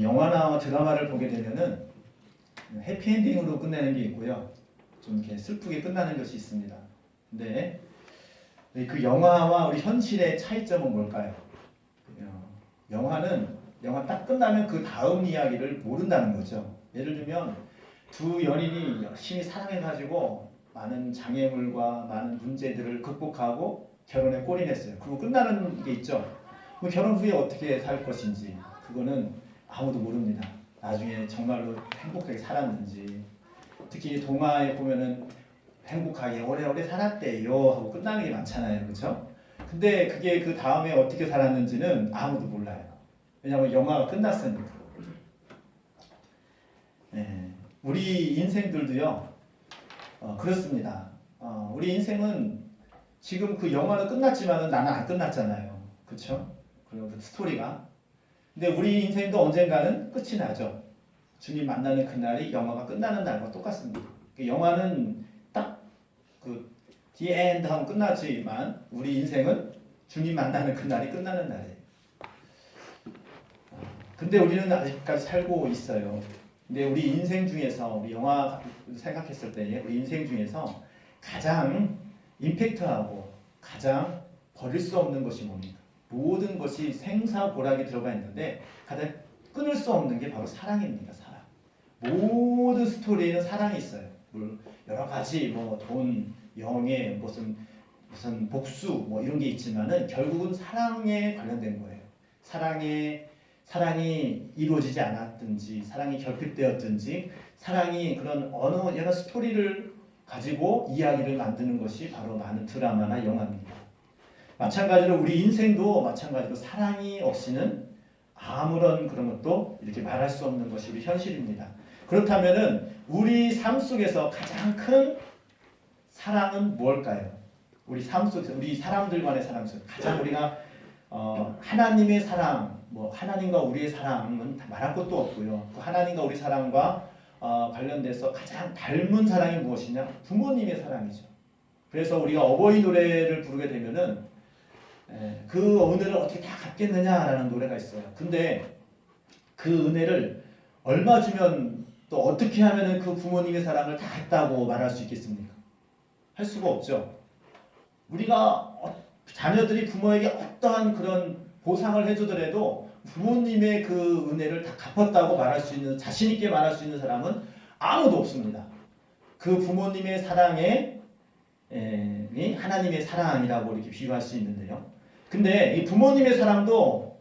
영화나 드라마를 보게 되면은 해피엔딩으로 끝내는 게 있고요. 좀 이렇게 슬프게 끝나는 것이 있습니다. 근데 그 영화와 우리 현실의 차이점은 뭘까요? 영화 딱 끝나면 그 다음 이야기를 모른다는 거죠. 예를 들면 두 연인이 열심히 사랑해가지고 많은 장애물과 많은 문제들을 극복하고 결혼에 골인했어요. 그리고 끝나는 게 있죠. 그 결혼 후에 어떻게 살 것인지 그거는 아무도 모릅니다. 나중에 정말로 행복하게 살았는지. 특히 동화에 보면은 행복하게 오래오래 살았대요 하고 끝나는 게 많잖아요. 그렇죠? 근데 그게 그 다음에 어떻게 살았는지는 아무도 몰라요. 왜냐하면 영화가 끝났으니까. 네. 우리 인생들도요. 그렇습니다. 우리 인생은 지금 그 영화는 끝났지만은 나는 안 끝났잖아요. 그렇죠? 그리고 그 스토리가. 근데 우리 인생도 언젠가는 끝이 나죠. 주님 만나는 그날이 영화가 끝나는 날과 똑같습니다. 그 영화는 딱 그 The End 하면 끝나지만 우리 인생은 주님 만나는 그날이 끝나는 날이에요. 근데 우리는 아직까지 살고 있어요. 근데 우리 인생 중에서 우리 영화 생각했을 때 우리 인생 중에서 가장 임팩트하고 가장 버릴 수 없는 것이 뭡니까? 모든 것이 생사고락이 들어가 있는데 가장 끊을 수 없는 게 바로 사랑입니다. 사랑. 모든 스토리에는 사랑이 있어요. 여러 가지 뭐 돈, 영예, 무슨 복수 뭐 이런 게 있지만은 결국은 사랑에 관련된 거예요. 사랑이 이루어지지 않았든지 사랑이 결핍되었든지 사랑이 그런 어느 여러 스토리를 가지고 이야기를 만드는 것이 바로 많은 드라마나 영화입니다. 마찬가지로 우리 인생도 마찬가지로 사랑이 없이는 아무런 그런 것도 이렇게 말할 수 없는 것이 우리 현실입니다. 그렇다면은 우리 삶 속에서 가장 큰 사랑은 무엇일까요? 우리 삶 속에서 우리 사람들 간의 사랑 속에서 가장 우리가 하나님의 사랑, 뭐 하나님과 우리의 사랑은 말할 것도 없고요. 그 하나님과 우리 사랑과 관련돼서 가장 닮은 사랑이 무엇이냐? 부모님의 사랑이죠. 그래서 우리가 어버이 노래를 부르게 되면은 그 은혜를 어떻게 다 갚겠느냐라는 노래가 있어요. 근데 그 은혜를 얼마 주면 또 어떻게 하면은 그 부모님의 사랑을 다 했다고 말할 수 있겠습니까? 할 수가 없죠. 우리가 자녀들이 부모에게 어떠한 그런 보상을 해주더라도 부모님의 그 은혜를 다 갚았다고 말할 수 있는 자신 있게 말할 수 있는 사람은 아무도 없습니다. 그 부모님의 사랑이 하나님의 사랑이라고 이렇게 비유할 수 있는데요. 근데 이 부모님의 사랑도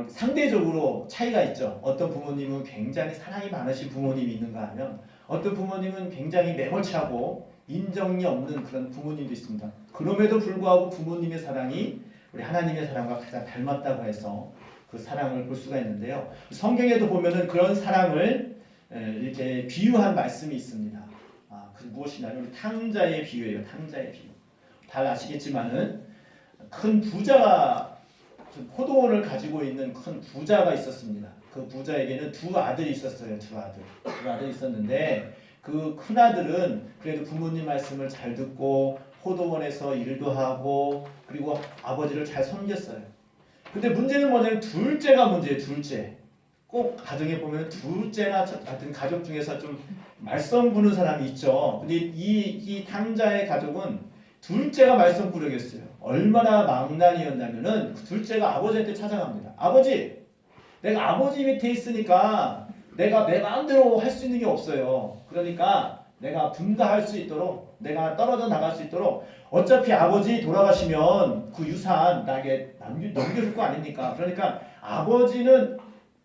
상대적으로 차이가 있죠. 어떤 부모님은 굉장히 사랑이 많으신 부모님이 있는가 하면 어떤 부모님은 굉장히 매몰차고 인정이 없는 그런 부모님도 있습니다. 그럼에도 불구하고 부모님의 사랑이 우리 하나님의 사랑과 가장 닮았다고 해서 그 사랑을 볼 수가 있는데요. 성경에도 보면은 그런 사랑을 이렇게 비유한 말씀이 있습니다. 그 무엇이냐면 우리 탕자의 비유예요. 탕자의 비유. 잘 아시겠지만은 큰 부자가 포도원을 가지고 있는 큰 부자가 있었습니다. 그 부자에게는 두 아들이 있었어요. 두 아들이 있었는데 그 큰 아들은 그래도 부모님 말씀을 잘 듣고 포도원에서 일도 하고 그리고 아버지를 잘 섬겼어요. 근데 문제는 뭐냐면 둘째가 문제예요. 둘째. 꼭 가정에 보면 둘째나 같은 가족 중에서 좀 말썽 부는 사람이 있죠. 근데 이 탕자의 가족은 둘째가 말썽 부르겠어요. 얼마나 망난이었냐면은 둘째가 아버지한테 찾아갑니다. 아버지, 내가 아버지 밑에 있으니까 내가 내 마음대로 할 수 있는 게 없어요. 그러니까 내가 분가할 수 있도록 내가 떨어져 나갈 수 있도록 어차피 아버지 돌아가시면 그 유산 나에게 넘겨줄 거 아닙니까? 그러니까 아버지는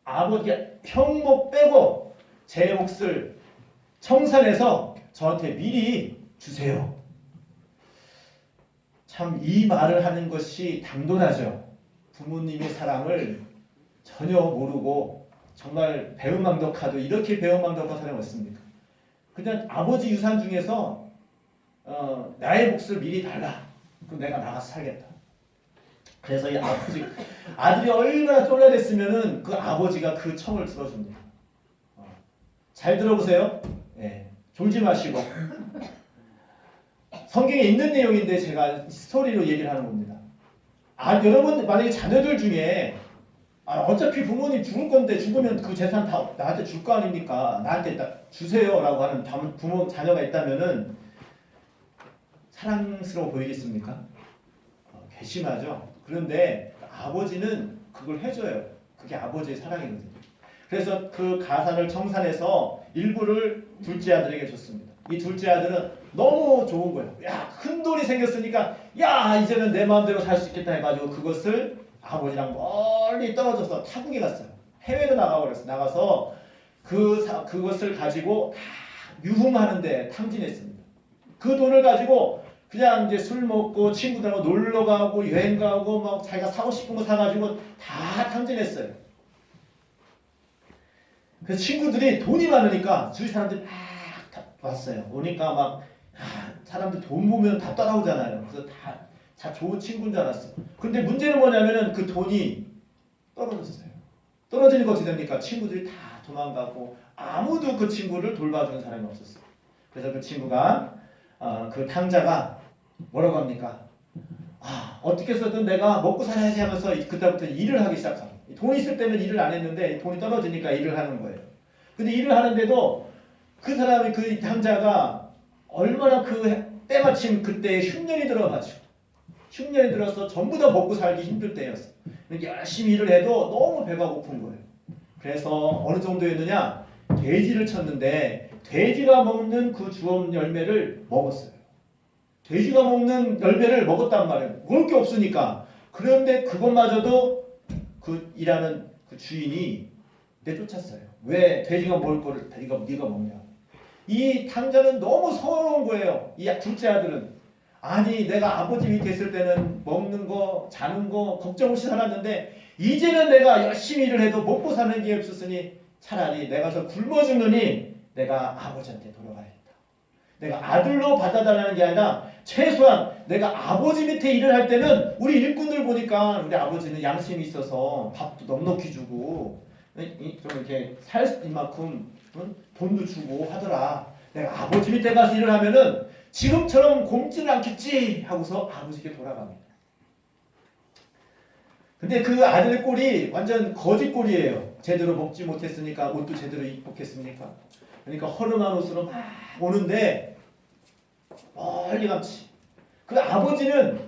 아버지 형목 빼고 제 몫을 청산해서 저한테 미리 주세요. 참 이 말을 하는 것이 당돌하죠. 부모님의 사랑을 전혀 모르고 정말 배은망덕하도 이렇게 배은망덕한 사람이 없습니까? 그냥 아버지 유산 중에서 나의 몫을 미리 달라. 그럼 내가 나가서 살겠다. 그래서 이 아들이 얼마나 쫄라댔으면은 그 아버지가 그 청을 들어줍니다. 잘 들어보세요. 졸지 마시고. 성경에 있는 내용인데 제가 스토리로 얘기를 하는 겁니다. 여러분 만약에 자녀들 중에 어차피 부모님 죽을 건데 죽으면 그 재산 다 나한테 줄 거 아닙니까? 나한테 주세요라고 하는 부모 자녀가 있다면은 사랑스러워 보이겠습니까? 괘씸하죠. 그런데 아버지는 그걸 해줘요. 그게 아버지의 사랑이거든요. 그래서 그 가산을 청산해서 일부를 둘째 아들에게 줬습니다. 이 둘째 아들은 너무 좋은 거예요. 야, 큰 돈이 생겼으니까 야, 이제는 내 마음대로 살 수 있겠다 해가지고 그것을 아버지랑 멀리 떨어져서 타국에 갔어요. 해외로 나가버렸어요. 나가서 그것을 가지고 다 유흥하는데 탕진했습니다. 그 돈을 가지고 그냥 이제 술 먹고 친구들하고 놀러 가고 여행 가고 막 자기가 사고 싶은 거 사가지고 다 탕진했어요. 그래서 친구들이 돈이 많으니까 주위 사람들이 막 왔어요. 오니까 막 사람들 돈 보면 다 따라오잖아요. 그래서 다 좋은 친구인 줄 알았어. 근데 문제는 뭐냐면은 그 돈이 떨어졌어요. 떨어지니까 어떻게 됩니까? 친구들이 다 도망가고 아무도 그 친구를 돌봐주는 사람이 없었어요. 그래서 그 친구가 그 탕자가 뭐라고 합니까? 어떻게 해서든 내가 먹고 살아야지 하면서 그때부터 일을 하기 시작합니다. 돈이 있을 때는 일을 안 했는데 돈이 떨어지니까 일을 하는 거예요. 근데 일을 하는데도 그 사람이 그 탕자가 얼마나 때마침 그때 흉년이 들어가지고 흉년이 들어서 전부 다 먹고 살기 힘들 때였어. 열심히 일을 해도 너무 배가 고픈 거예요. 그래서 어느 정도였느냐? 돼지를 쳤는데 돼지가 먹는 그 주엄 열매를 먹었어요. 돼지가 먹는 열매를 먹었단 말이에요. 먹을 게 없으니까. 그런데 그것마저도 그 일하는 그 주인이 내쫓았어요. 왜 돼지가 먹을 거를 네가 먹냐? 이 탕자는 너무 서러운 거예요. 이 둘째 아들은. 아니 내가 아버지 밑에 있을 때는 먹는 거 자는 거 걱정 없이 살았는데 이제는 내가 열심히 일을 해도 먹고 사는 게 없었으니 차라리 내가 저 굶어 죽느니 내가 아버지한테 돌아가야겠다. 내가 아들로 받아달라는 게 아니라 최소한 내가 아버지 밑에 일을 할 때는 우리 일꾼들 보니까 우리 아버지는 양심이 있어서 밥도 넉넉히 주고 좀 이렇게 살 이만큼 돈도 주고 하더라. 내가 아버지 밑에 가서 일을 하면은 지금처럼 굶지는 않겠지 하고서 아버지께 돌아갑니다. 근데 그 아들 꼴이 완전 거지 꼴이에요. 제대로 먹지 못했으니까 옷도 제대로 입겠습니까? 그러니까 허름한 옷으로 막 오는데 멀리감치. 그 아버지는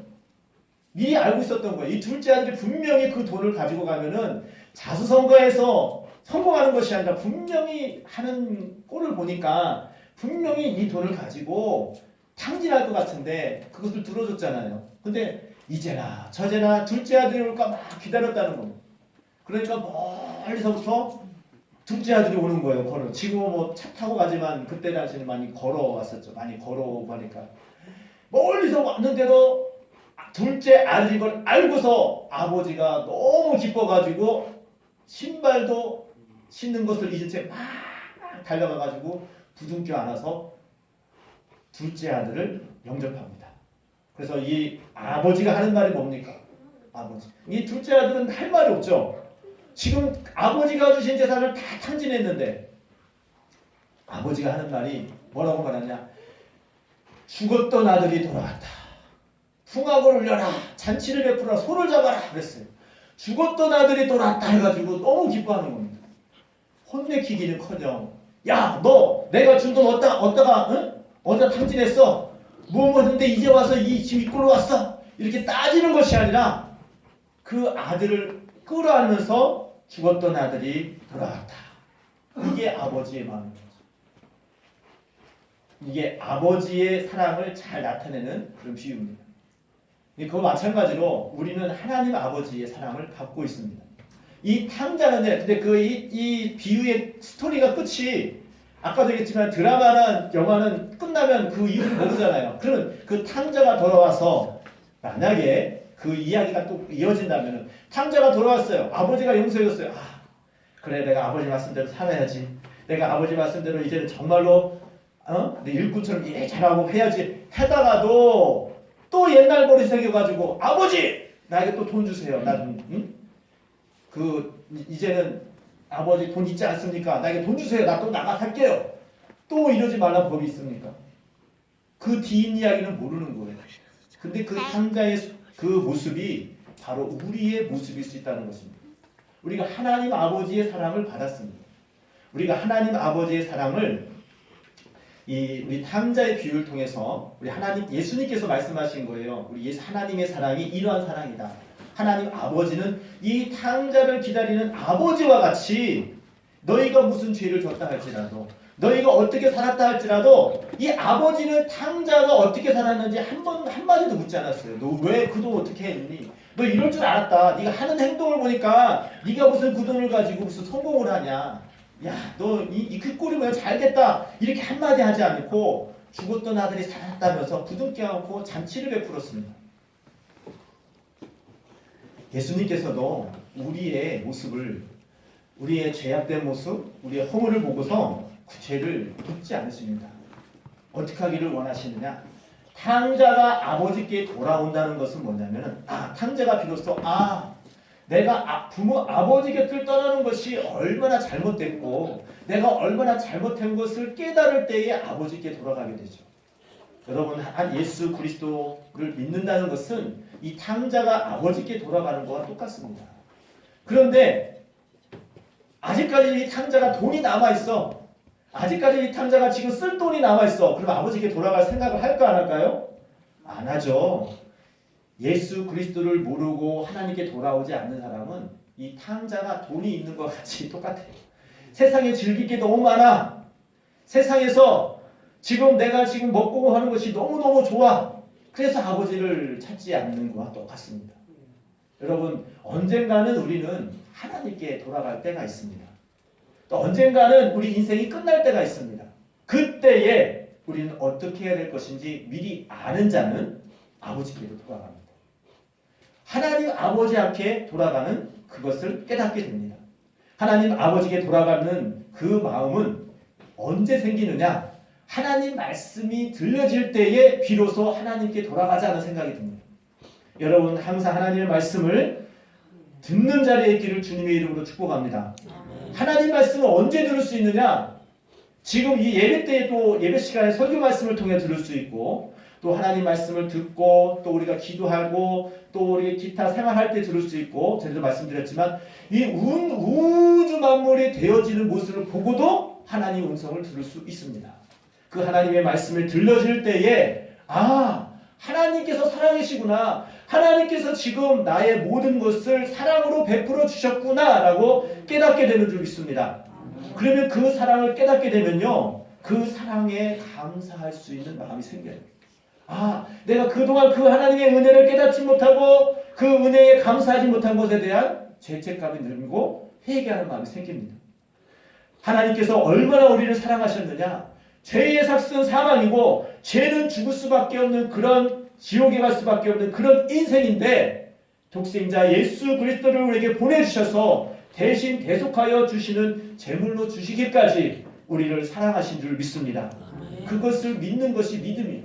미리 알고 있었던 거예요. 이 둘째 아들이 분명히 그 돈을 가지고 가면은 자수성가해서 성공하는 것이 아니라 분명히 하는 꼴을 보니까 분명히 이 돈을 가지고 탕진할 것 같은데 그것을 들어줬잖아요. 근데 이제나 저제나 둘째 아들이 올까 막 기다렸다는 겁니다. 그러니까 멀리서부터 둘째 아들이 오는 거예요. 걸어. 지금은 뭐 차 타고 가지만 그때 당시에는 많이 걸어왔었죠. 많이 걸어오고 하니까 멀리서 왔는데도 둘째 아들인 걸 알고서 아버지가 너무 기뻐가지고 신발도 신는 것을 잊은 채 막 달려가가지고 부둥켜 안아서 둘째 아들을 영접합니다. 그래서 이 아버지가 하는 말이 뭡니까? 아버지. 이 둘째 아들은 할 말이 없죠. 지금 아버지가 주신 재산을 다 탕진했는데 아버지가 하는 말이 뭐라고 말하냐? 죽었던 아들이 돌아왔다. 풍악을 울려라. 잔치를 베풀어라. 소를 잡아라. 그랬어요. 죽었던 아들이 돌아왔다 해가지고 너무 기뻐하는 겁니다. 혼내키기는커녕 야, 너 내가 준 돈 어디다가 응? 어디다 탕진했어? 뭐 했는데 이제 와서 지금 이꼴로 왔어? 이렇게 따지는 것이 아니라 그 아들을 끌어안으면서 죽었던 아들이 돌아왔다. 이게 아버지의 마음입니다. 이게 아버지의 사랑을 잘 나타내는 그런 비유입니다. 그거 마찬가지로 우리는 하나님 아버지의 사랑을 받고 있습니다. 이 탕자는 근데 이 비유의 스토리가 끝이 아까도 얘기했지만 드라마나 영화는 끝나면 그 이유를 모르잖아요. 그러면 그 탕자가 돌아와서 만약에 그 이야기가 또 이어진다면 탕자가 돌아왔어요. 아버지가 용서해줬어요. 그래 내가 아버지 말씀대로 살아야지. 내가 아버지 말씀대로 이제는 정말로 내 일꾼처럼 잘하고 해야지 하다가도 또 옛날 버릇이 생겨가지고 아버지 나에게 또 돈 주세요. 이제는 아버지 돈 있지 않습니까? 나에게 돈 주세요. 나 또 나가갈게요. 또 이러지 말란 법이 있습니까? 그 뒷이야기는 모르는 거예요. 근데 그 탕자의 그 모습이 바로 우리의 모습일 수 있다는 것입니다. 우리가 하나님 아버지의 사랑을 받았습니다. 우리가 하나님 아버지의 사랑을 우리 탕자의 비유를 통해서 우리 하나님 예수님께서 말씀하신 거예요. 우리 하나님의 사랑이 이러한 사랑이다. 하나님 아버지는 이 탕자를 기다리는 아버지와 같이 너희가 무슨 죄를 졌다 할지라도 너희가 어떻게 살았다 할지라도 이 아버지는 탕자가 어떻게 살았는지 한마디도 묻지 않았어요. 너 왜 그 돈 어떻게 했니? 너 이럴 줄 알았다. 네가 하는 행동을 보니까 네가 무슨 그 돈을 가지고 무슨 성공을 하냐. 야, 너 그 꼴이 뭐야? 잘겠다. 이렇게 한마디 하지 않고 죽었던 아들이 살았다면서 부둥켜 안고 잔치를 베풀었습니다. 예수님께서도 우리의 모습을, 우리의 죄악된 모습, 우리의 허물을 보고서 그 죄를 묻지 않으십니다. 어떻게 하기를 원하시느냐? 탕자가 아버지께 돌아온다는 것은 뭐냐면 탕자가 비로소 내가 아버지 곁을 떠나는 것이 얼마나 잘못됐고 내가 얼마나 잘못한 것을 깨달을 때에 아버지께 돌아가게 되죠. 여러분, 예수 그리스도를 믿는다는 것은 이 탕자가 아버지께 돌아가는 것과 똑같습니다. 그런데 아직까지 이 탕자가 돈이 남아있어. 아직까지 이 탕자가 지금 쓸 돈이 남아있어. 그럼 아버지께 돌아갈 생각을 할까 안 할까요? 안 하죠. 예수 그리스도를 모르고 하나님께 돌아오지 않는 사람은 이 탕자가 돈이 있는 것 같이 똑같아요. 세상에 즐길 게 너무 많아. 세상에서 내가 지금 먹고 하는 것이 너무너무 좋아. 그래서 아버지를 찾지 않는 것과 똑같습니다. 여러분, 언젠가는 우리는 하나님께 돌아갈 때가 있습니다. 또 언젠가는 우리 인생이 끝날 때가 있습니다. 그때에 우리는 어떻게 해야 될 것인지 미리 아는 자는 아버지께로 돌아갑니다. 하나님 아버지 앞에 돌아가는 그것을 깨닫게 됩니다. 하나님 아버지께 돌아가는 그 마음은 언제 생기느냐? 하나님 말씀이 들려질 때에 비로소 하나님께 돌아가자는 생각이 듭니다. 여러분, 항상 하나님의 말씀을 듣는 자리에 있기를 주님의 이름으로 축복합니다. 하나님 말씀을 언제 들을 수 있느냐? 지금 이 예배 때에 또 예배 시간에 설교 말씀을 통해 들을 수 있고 또 하나님 말씀을 듣고 또 우리가 기도하고 또 우리 기타 생활할 때 들을 수 있고 제가 말씀드렸지만 이 우주 만물이 되어지는 모습을 보고도 하나님 음성을 들을 수 있습니다. 그 하나님의 말씀을 들려질 때에 하나님께서 살아계시구나. 하나님께서 지금 나의 모든 것을 사랑으로 베풀어 주셨구나 라고 깨닫게 되는 줄 믿습니다. 그러면 그 사랑을 깨닫게 되면요, 그 사랑에 감사할 수 있는 마음이 생겨요. 내가 그동안 그 하나님의 은혜를 깨닫지 못하고 그 은혜에 감사하지 못한 것에 대한 죄책감이 늘고 회개하는 마음이 생깁니다. 하나님께서 얼마나 우리를 사랑하셨느냐? 죄의 삭은 사망이고 죄는 죽을 수밖에 없는 그런 지옥에 갈 수밖에 없는 그런 인생인데 독생자 예수 그리스도를 우리에게 보내주셔서 대신 대속하여 주시는 제물로 주시기까지 우리를 사랑하신 줄 믿습니다. 그것을 믿는 것이 믿음이에요.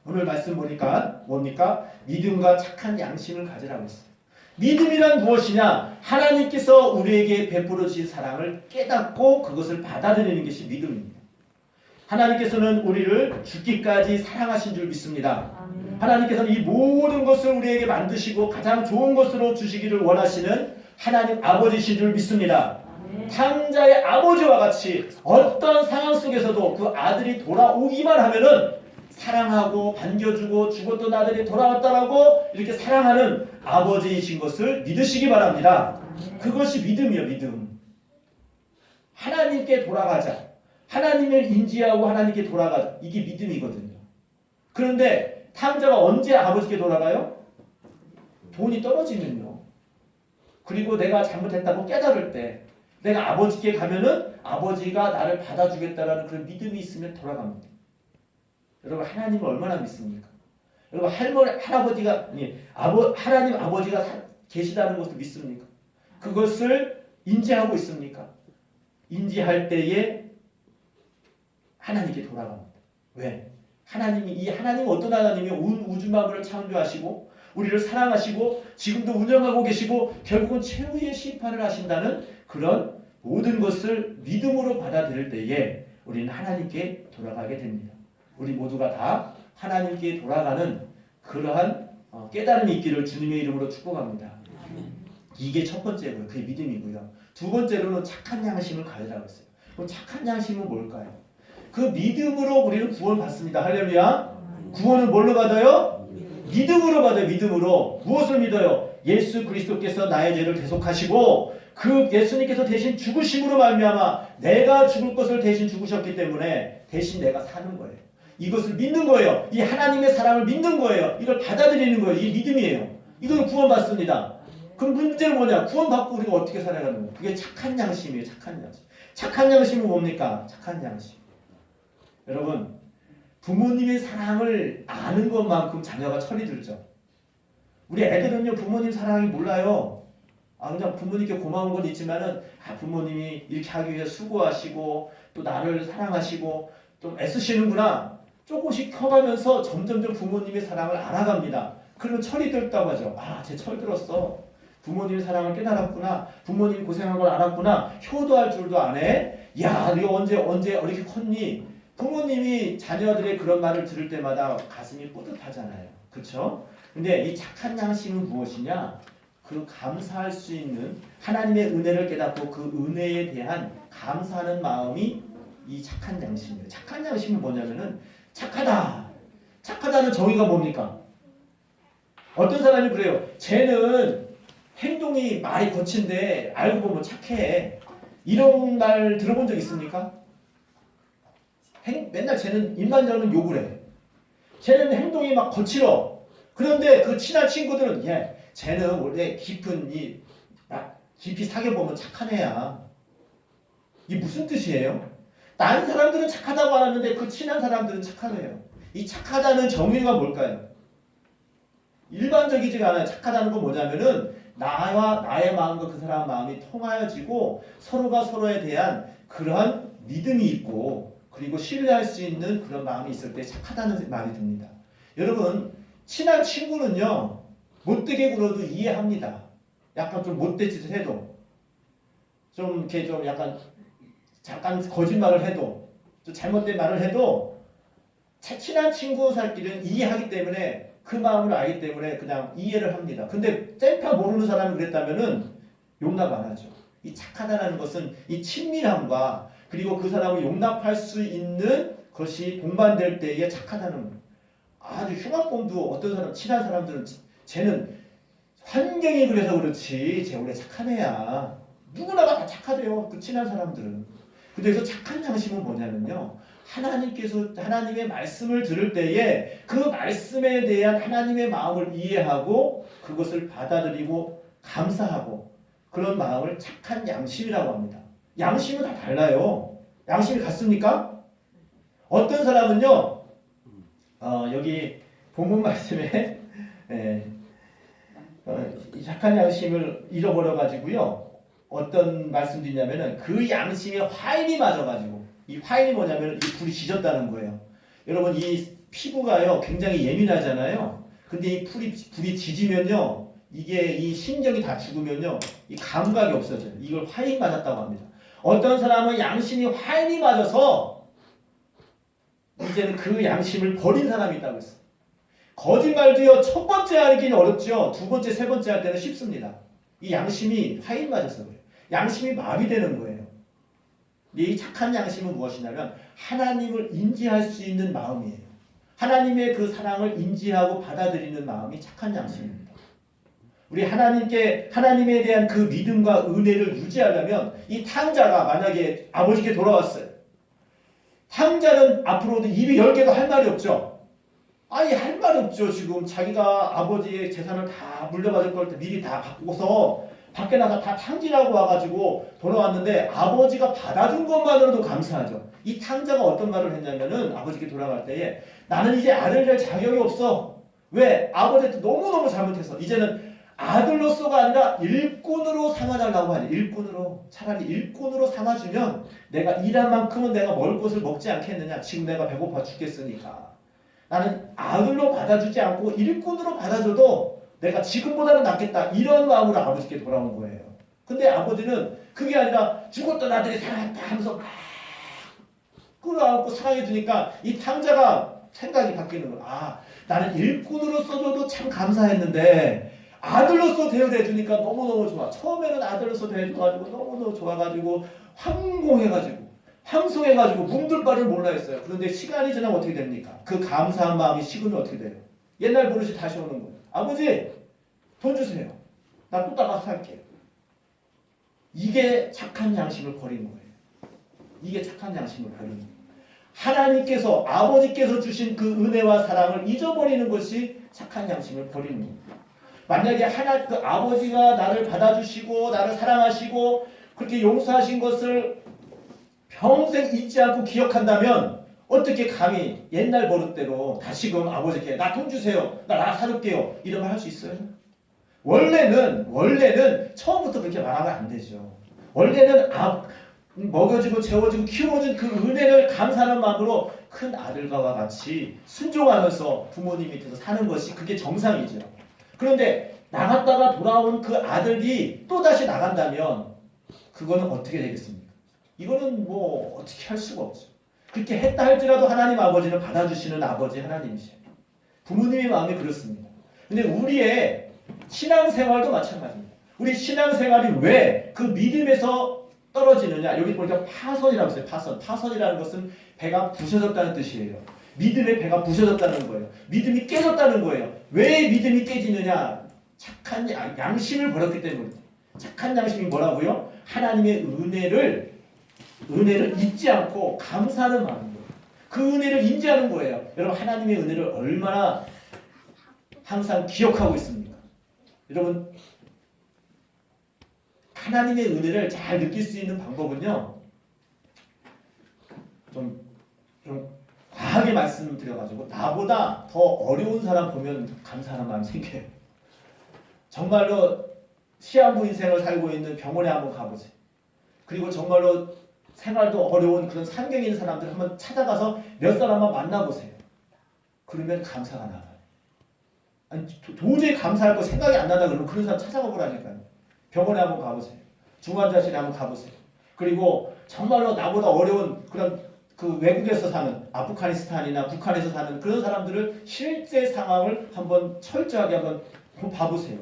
오늘 말씀 보니까 뭡니까? 믿음과 착한 양심을 가지라고 했어요. 믿음이란 무엇이냐? 하나님께서 우리에게 베풀어 주신 사랑을 깨닫고 그것을 받아들이는 것이 믿음입니다. 하나님께서는 우리를 죽기까지 사랑하신 줄 믿습니다. 하나님께서는 이 모든 것을 우리에게 만드시고 가장 좋은 것으로 주시기를 원하시는 하나님 아버지신 줄 믿습니다. 탕자의 아버지와 같이 어떤 상황 속에서도 그 아들이 돌아오기만 하면은 사랑하고 반겨주고 죽었던 아들이 돌아왔다라고 이렇게 사랑하는 아버지이신 것을 믿으시기 바랍니다. 그것이 믿음이요, 믿음. 하나님께 돌아가자. 하나님을 인지하고 하나님께 돌아가자. 이게 믿음이거든요. 그런데 탕자가 언제 아버지께 돌아가요? 돈이 떨어지면요. 그리고 내가 잘못했다고 깨달을 때 내가 아버지께 가면은 아버지가 나를 받아주겠다라는 그런 믿음이 있으면 돌아갑니다. 여러분, 하나님을 얼마나 믿습니까? 여러분, 할아버지가 하나님 아버지가 계시다는 것을 믿습니까? 그것을 인지하고 있습니까? 인지할 때에 하나님께 돌아갑니다. 왜? 하나님은 어떤 하나님이 우주 만물을 창조하시고 우리를 사랑하시고 지금도 운영하고 계시고 결국은 최후의 심판을 하신다는 그런 모든 것을 믿음으로 받아들일 때에 우리는 하나님께 돌아가게 됩니다. 우리 모두가 다 하나님께 돌아가는 그러한 깨달음이 있기를 주님의 이름으로 축복합니다. 이게 첫 번째고요. 그게 믿음이고요. 두 번째로는 착한 양심을 가지라고 했어요. 그럼 착한 양심은 뭘까요? 그 믿음으로 우리는 구원받습니다. 할렐루야. 구원은 뭘로 받아요? 믿음으로 받아요. 믿음으로. 무엇을 믿어요? 예수 그리스도께서 나의 죄를 대속하시고 그 예수님께서 대신 죽으심으로 말미암아 내가 죽을 것을 대신 죽으셨기 때문에 대신 내가 사는 거예요. 이것을 믿는 거예요. 이 하나님의 사랑을 믿는 거예요. 이걸 받아들이는 거예요. 이 믿음이에요. 이걸 구원받습니다. 그럼 문제는 뭐냐? 구원받고 우리가 어떻게 살아가는 거예요? 그게 착한 양심이에요. 착한 양심. 착한 양심은 뭡니까? 착한 양심. 여러분, 부모님의 사랑을 아는 것만큼 자녀가 철이 들죠. 우리 애들은요, 부모님 사랑이 몰라요. 그냥 부모님께 고마운 건 있지만은, 부모님이 이렇게 하기 위해 수고하시고, 또 나를 사랑하시고, 좀 애쓰시는구나. 조금씩 커가면서 점점점 부모님의 사랑을 알아갑니다. 그러면 철이 들었다고 하죠. 쟤 철 들었어. 부모님의 사랑을 깨달았구나. 부모님이 고생한 걸 알았구나. 효도할 줄도 안 해. 야, 너 언제 이렇게 컸니? 부모님이 자녀들의 그런 말을 들을 때마다 가슴이 뿌듯하잖아요. 그렇죠? 근데 이 착한 양심은 무엇이냐? 그 감사할 수 있는 하나님의 은혜를 깨닫고 그 은혜에 대한 감사하는 마음이 이 착한 양심이에요. 착한 양심은 뭐냐면은 착하다. 착하다는 정의가 뭡니까? 어떤 사람이 그래요. 쟤는 행동이 말이 거친데 알고 보면 착해. 이런 말 들어본 적 있습니까? 맨날 쟤는 입만 열면 욕을 해. 쟤는 행동이 막 거칠어. 그런데 그 친한 친구들은 쟤는 원래 깊이 사귀어보면 착한 애야. 이게 무슨 뜻이에요? 다른 사람들은 착하다고 안 하는데 그 친한 사람들은 착한 애예요. 이 착하다는 정의가 뭘까요? 일반적이지가 않아요. 착하다는 건 뭐냐면은 나와 나의 마음과 그 사람 마음이 통하여지고 서로가 서로에 대한 그러한 믿음이 있고 그리고 신뢰할 수 있는 그런 마음이 있을 때 착하다는 말이 듭니다. 여러분, 친한 친구는요, 못되게 굴어도 이해합니다. 약간 좀 못된 짓을 해도, 좀 이렇게 좀 약간 잠깐 거짓말을 해도, 좀 잘못된 말을 해도, 친한 친구 살길은 이해하기 때문에 그 마음을 알기 때문에 그냥 이해를 합니다. 근데 땡파 모르는 사람이 그랬다면은 용납 안 하죠. 이 착하다는 것은 이 친밀함과 그리고 그 사람을 용납할 수 있는 것이 동반될 때에 착하다는 거예요. 아주 흉악범도 어떤 사람, 친한 사람들은 쟤는 환경이 그래서 그렇지 쟤 원래 착한 애야. 누구나가 다 착하대요. 그 친한 사람들은. 근데 그래서 착한 양심은 뭐냐면요. 하나님의 말씀을 들을 때에 그 말씀에 대한 하나님의 마음을 이해하고 그것을 받아들이고 감사하고 그런 마음을 착한 양심이라고 합니다. 양심은 다 달라요. 양심이 같습니까? 어떤 사람은요, 여기 본문 말씀에 착한 양심을 잃어버려 가지고요. 어떤 말씀도 있냐면은 그 양심에 화인이 맞아가지고 이 화인이 뭐냐면 이 불이 지졌다는 거예요. 여러분 이 피부가요 굉장히 예민하잖아요. 근데 이 불이 지지면요 이게 이 신경이 다 죽으면요 이 감각이 없어져요. 이걸 화인 맞았다고 합니다. 어떤 사람은 양심이 화인이 맞아서 이제는 그 양심을 버린 사람이 있다고 했어요. 거짓말도요 첫 번째 하기는 어렵죠. 두 번째, 세 번째 할 때는 쉽습니다. 이 양심이 화인 맞아서 그래요. 양심이 마비되는 거예요. 이 착한 양심은 무엇이냐면 하나님을 인지할 수 있는 마음이에요. 하나님의 그 사랑을 인지하고 받아들이는 마음이 착한 양심입니다. 우리 하나님에 대한 그 믿음과 은혜를 유지하려면 이 탕자가 만약에 아버지께 돌아왔어요. 탕자는 앞으로도 입이 10개도 할 말이 없죠. 할 말이 없죠. 지금 자기가 아버지의 재산을 다 물려받을 걸 미리 다 바꾸고서 밖에 나가 다 탕진하고 와가지고 돌아왔는데 아버지가 받아준 것만으로도 감사하죠. 이 탕자가 어떤 말을 했냐면은 아버지께 돌아갈 때에 나는 이제 아들 될 자격이 없어. 왜? 아버지한테 너무너무 잘못해서 이제는 아들로서가 아니라 일꾼으로 삼아달라고 하니 일꾼으로 차라리 일꾼으로 삼아주면 내가 일한 만큼은 내가 먹을 것을 먹지 않겠느냐. 지금 내가 배고파 죽겠으니까 나는 아들로 받아주지 않고 일꾼으로 받아줘도 내가 지금보다는 낫겠다. 이런 마음으로 아버지께 돌아온 거예요. 근데 아버지는 그게 아니라 죽었던 아들이 살아났다 하면서 막 끌어안고 사랑해 주니까 이 탕자가 생각이 바뀌는 거야. 나는 일꾼으로 써줘도 참 감사했는데 아들로서 대우해 주니까 너무너무 좋아. 처음에는 아들로서 대해줘가지고 너무너무 좋아가지고 황공해가지고 황송해가지고 뭉들 바를 몰라 했어요. 그런데 시간이 지나면 어떻게 됩니까? 그 감사한 마음이 식으면 어떻게 돼요? 옛날 버릇이 다시 오는 거예요. 아버지 돈 주세요. 나 또 따라서 살게요. 이게 착한 양심을 버린 거예요. 이게 착한 양심을 버린 거예요. 하나님께서 아버지께서 주신 그 은혜와 사랑을 잊어버리는 것이 착한 양심을 버리는 거예요. 만약에 그 아버지가 나를 받아주시고 나를 사랑하시고 그렇게 용서하신 것을 평생 잊지 않고 기억한다면 어떻게 감히 옛날 버릇대로 다시금 아버지께 나 돈 주세요. 나 사줄게요. 이런 말 할 수 있어요? 원래는 처음부터 그렇게 말하면 안 되죠. 원래는 먹여주고 재워주고 키워준 그 은혜를 감사하는 마음으로 큰 아들과 같이 순종하면서 부모님 밑에서 사는 것이 그게 정상이죠. 그런데 나갔다가 돌아온 그 아들이 또다시 나간다면 그거는 어떻게 되겠습니까? 이거는 뭐 어떻게 할 수가 없죠. 그렇게 했다 할지라도 하나님 아버지는 받아주시는 아버지 하나님이세요. 부모님의 마음이 그렇습니다. 근데 우리의 신앙생활도 마찬가지입니다. 우리 신앙생활이 왜 그 믿음에서 떨어지느냐. 여기 보니까 파선이라고 했어요. 파선이라는 것은 배가 부서졌다는 뜻이에요. 믿음의 배가 부서졌다는 거예요. 믿음이 깨졌다는 거예요. 왜 믿음이 깨지느냐. 착한 양심을 버렸기 때문에. 착한 양심이 뭐라고요? 하나님의 은혜를 잊지 않고 감사하는 마음이에요. 그 은혜를 인지하는 거예요. 여러분 하나님의 은혜를 얼마나 항상 기억하고 있습니까? 여러분 하나님의 은혜를 잘 느낄 수 있는 방법은요. 좀 과하게 말씀드려가지고 나보다 더 어려운 사람 보면 감사하는 마음이 생겨요. 정말로 시한부 인생을 살고 있는 병원에 한번 가보세요. 그리고 정말로 생활도 어려운 그런 상경에 있는 사람들 한번 찾아가서 몇 사람만 만나보세요. 그러면 감사가 나와요. 아니, 도저히 감사할 거 생각이 안 나다 그러면 그런 사람 찾아가 보라니까요. 병원에 한번 가보세요. 중환자실에 한번 가보세요. 그리고 정말로 나보다 어려운 그런 그 외국에서 사는 아프가니스탄이나 북한에서 사는 그런 사람들을 실제 상황을 한번 철저하게 한번 봐보세요.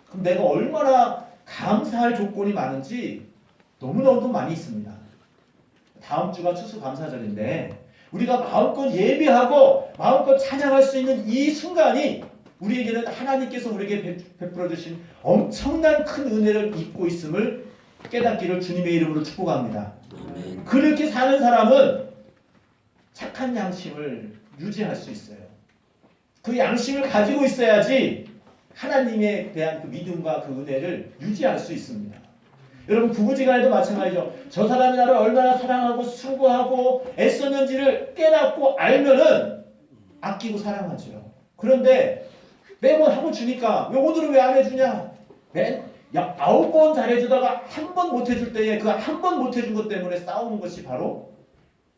그럼 내가 얼마나 감사할 조건이 많은지 너무너무 많이 있습니다. 다음 주가 추수감사절인데 우리가 마음껏 예배하고 마음껏 찬양할 수 있는 이 순간이 우리에게는 하나님께서 우리에게 베풀어 주신 엄청난 큰 은혜를 입고 있음을 깨닫기를 주님의 이름으로 축복합니다. 그렇게 사는 사람은 착한 양심을 유지할 수 있어요. 그 양심을 가지고 있어야지 하나님에 대한 그 믿음과 그 은혜를 유지할 수 있습니다. 여러분 부부지간에도 마찬가지죠. 저 사람이 나를 얼마나 사랑하고 수고하고 애썼는지를 깨닫고 알면은 아끼고 사랑하죠. 그런데 매번 하고 주니까 왜 오늘은 왜 안 해주냐? 9번 잘해주다가 한 번 못해줄 때에 그 한 번 못해준 것 때문에 싸우는 것이 바로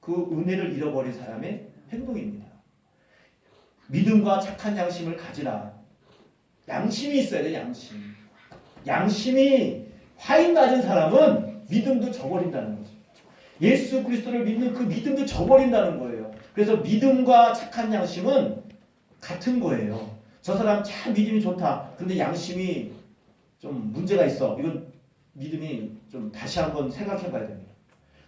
그 은혜를 잃어버린 사람의 행동입니다. 믿음과 착한 양심을 가지라. 양심이 있어야 돼. 양심이 화인 낮은 사람은 믿음도 저버린다는 거죠. 예수 그리스도를 믿는 그 믿음도 저버린다는 거예요. 그래서 믿음과 착한 양심은 같은 거예요. 저 사람 참 믿음이 좋다. 그런데 양심이 좀 문제가 있어. 이건 믿음이 좀 다시 한번 생각해 봐야 됩니다.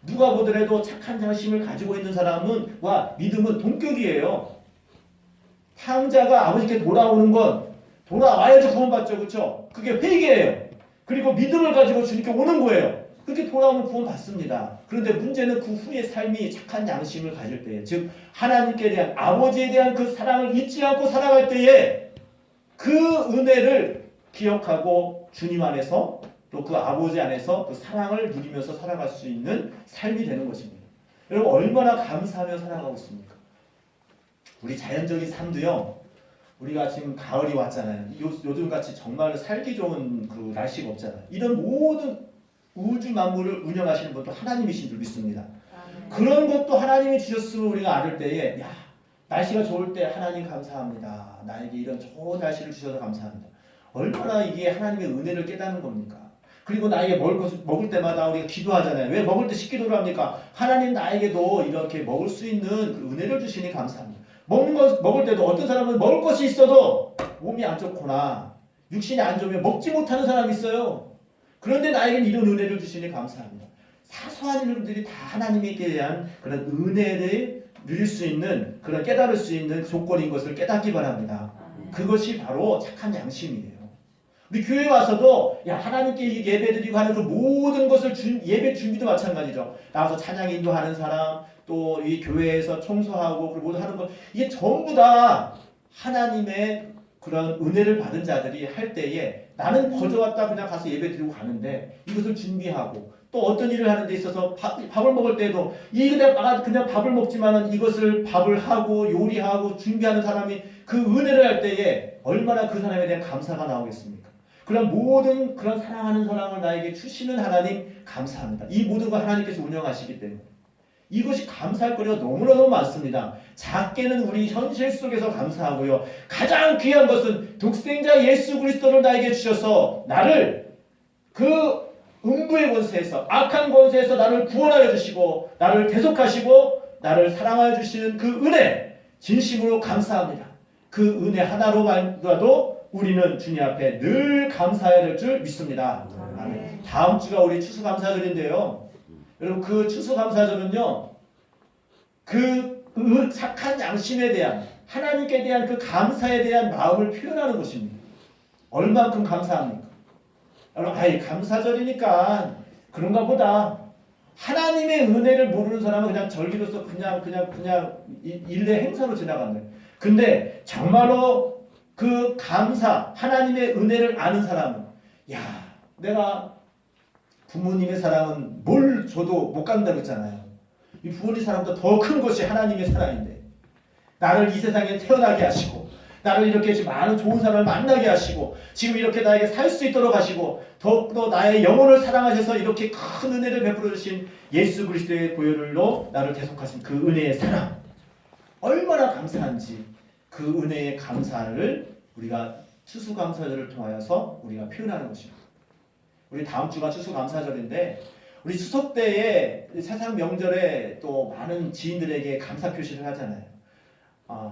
누가 보더라도 착한 양심을 가지고 있는 사람과 믿음은 동격이에요. 탕자가 아버지께 돌아오는 건 돌아와야지 구원받죠. 그렇죠? 그게 회개예요. 그리고 믿음을 가지고 주님께 오는 거예요. 그렇게 돌아오면 구원받습니다. 그런데 문제는 그 후의 삶이 착한 양심을 가질 때에, 즉 하나님께 대한 아버지에 대한 그 사랑을 잊지 않고 살아갈 때에 그 은혜를 기억하고 주님 안에서 또 그 아버지 안에서 그 사랑을 누리면서 살아갈 수 있는 삶이 되는 것입니다. 여러분 얼마나 감사하며 살아가고 있습니까? 우리 자연적인 삶도요. 우리가 지금 가을이 왔잖아요. 요즘같이 정말 살기 좋은 그 날씨가 없잖아요. 이런 모든 우주 만물을 운영하시는 분도 하나님이신 줄 믿습니다. 그런 것도 하나님이 주셨으면 우리가 알을 때에 날씨가 좋을 때 하나님 감사합니다. 나에게 이런 좋은 날씨를 주셔서 감사합니다. 얼마나 이게 하나님의 은혜를 깨닫는 겁니까? 그리고 나에게 먹을 때마다 우리가 기도하잖아요. 왜 먹을 때 식기도를 합니까? 하나님 나에게도 이렇게 먹을 수 있는 그 은혜를 주시니 감사합니다. 먹을 때도 어떤 사람은 먹을 것이 있어도 몸이 안 좋거나 육신이 안 좋으면 먹지 못하는 사람이 있어요. 그런데 나에겐 이런 은혜를 주시니 감사합니다. 사소한 일들이 다 하나님께 대한 그런 은혜를 누릴 수 있는, 그런 깨달을 수 있는 조건인 것을 깨닫기 바랍니다. 그것이 바로 착한 양심이에요. 우리 교회에 와서도 하나님께 예배드리고 하는 그 모든 것을 예배 준비도 마찬가지죠. 나와서 찬양 인도하는 사람, 또 이 교회에서 청소하고 그리고 모두 하는 것, 이게 전부 다 하나님의 그런 은혜를 받은 자들이 할 때에 나는 거저 왔다 그냥 가서 예배드리고 가는데 이것을 준비하고, 또 어떤 일을 하는 데 있어서 밥을 먹을 때도 그냥 밥을 먹지만은 이것을 밥을 하고 요리하고 준비하는 사람이 그 은혜를 할 때에 얼마나 그 사람에 대한 감사가 나오겠습니까? 그런 모든 그런 사랑하는 사람을 나에게 주시는 하나님 감사합니다. 이 모든 걸 하나님께서 운영하시기 때문에 이것이 감사할 거리가 너무너무 많습니다. 작게는 우리 현실 속에서 감사하고요. 가장 귀한 것은 독생자 예수 그리스도를 나에게 주셔서 나를 그 음부의 권세에서, 악한 권세에서 나를 구원하여 주시고 나를 대속하시고 나를 사랑하여 주시는 그 은혜, 진심으로 감사합니다. 그 은혜 하나로만이라도 우리는 주님 앞에 늘 감사해야 될 줄 믿습니다. 아멘. 다음 주가 우리 추수감사절인데요. 여러분, 그 추수감사절은요, 그 착한 양심에 대한, 하나님께 대한 그 감사에 대한 마음을 표현하는 것입니다. 얼만큼 감사합니까? 여러분, 감사절이니까 그런가 보다. 하나님의 은혜를 모르는 사람은 그냥 절기로서 그냥 일례 행사로 지나간다. 근데 정말로 그 감사, 하나님의 은혜를 아는 사람은, 내가 부모님의 사랑은 뭘 줘도 못 간다고 했잖아요. 이 부모님 사랑보다 더 큰 것이 하나님의 사랑인데, 나를 이 세상에 태어나게 하시고 나를 이렇게 많은 좋은 사람을 만나게 하시고 지금 이렇게 나에게 살 수 있도록 하시고 더욱더 나의 영혼을 사랑하셔서 이렇게 큰 은혜를 베풀어 주신 예수 그리스도의 보혈로 나를 대속하신 그 은혜의 사랑, 얼마나 감사한지 그 은혜의 감사를 우리가 추수감사절을 통하여서 우리가 표현하는 것입니다. 우리 다음 주가 추수감사절인데, 우리 추석 때에 세상 명절에 또 많은 지인들에게 감사 표시를 하잖아요.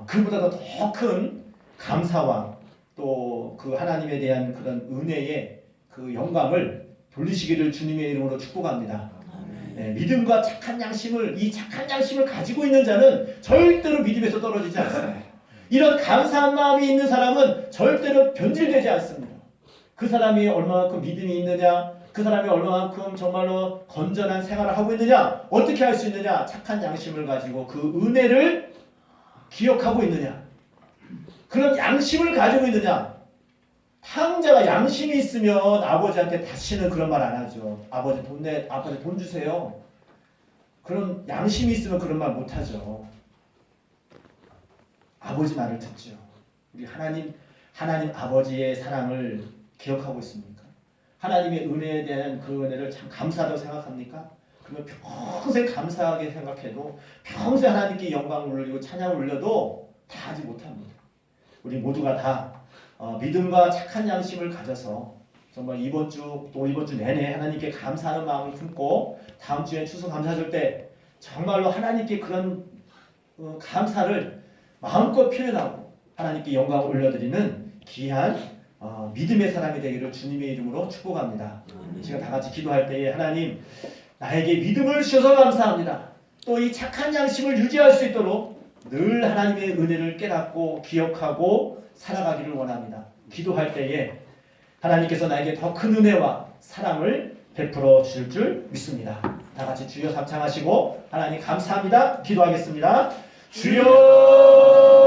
그보다도 더 큰 감사와 또 그 하나님에 대한 그런 은혜의 그 영광을 돌리시기를 주님의 이름으로 축복합니다. 네, 믿음과 착한 양심을, 이 착한 양심을 가지고 있는 자는 절대로 믿음에서 떨어지지 않습니다. 이런 감사한 마음이 있는 사람은 절대로 변질되지 않습니다. 그 사람이 얼마만큼 믿음이 있느냐, 그 사람이 얼마만큼 정말로 건전한 생활을 하고 있느냐, 어떻게 할 수 있느냐, 착한 양심을 가지고 그 은혜를 기억하고 있느냐, 그런 양심을 가지고 있느냐. 탕자가 양심이 있으면 아버지한테 다시는 그런 말 안 하죠. 아버지 돈 주세요. 그런 양심이 있으면 그런 말 못 하죠. 아버지 말을 듣죠. 우리 하나님 아버지의 사랑을 기억하고 있습니까? 하나님의 은혜에 대한 그 은혜를 참 감사하다고 생각합니까? 그러면 평생 감사하게 생각해도 평생 하나님께 영광을 올리고 찬양을 올려도 다 하지 못합니다. 우리 모두가 다 믿음과 착한 양심을 가져서 정말 이번 주 내내 하나님께 감사하는 마음을 품고 다음 주에 추수감사절 때 정말로 하나님께 그런 감사를 마음껏 표현하고 하나님께 영광을 올려드리는 귀한 믿음의 사람이 되기를 주님의 이름으로 축복합니다. 제가 다 같이 기도할 때에 하나님, 나에게 믿음을 주셔서 감사합니다. 또 이 착한 양심을 유지할 수 있도록 늘 하나님의 은혜를 깨닫고 기억하고 살아가기를 원합니다. 기도할 때에 하나님께서 나에게 더 큰 은혜와 사랑을 베풀어 주실 줄 믿습니다. 다 같이 주여 합창하시고 하나님 감사합니다. 기도하겠습니다. 주여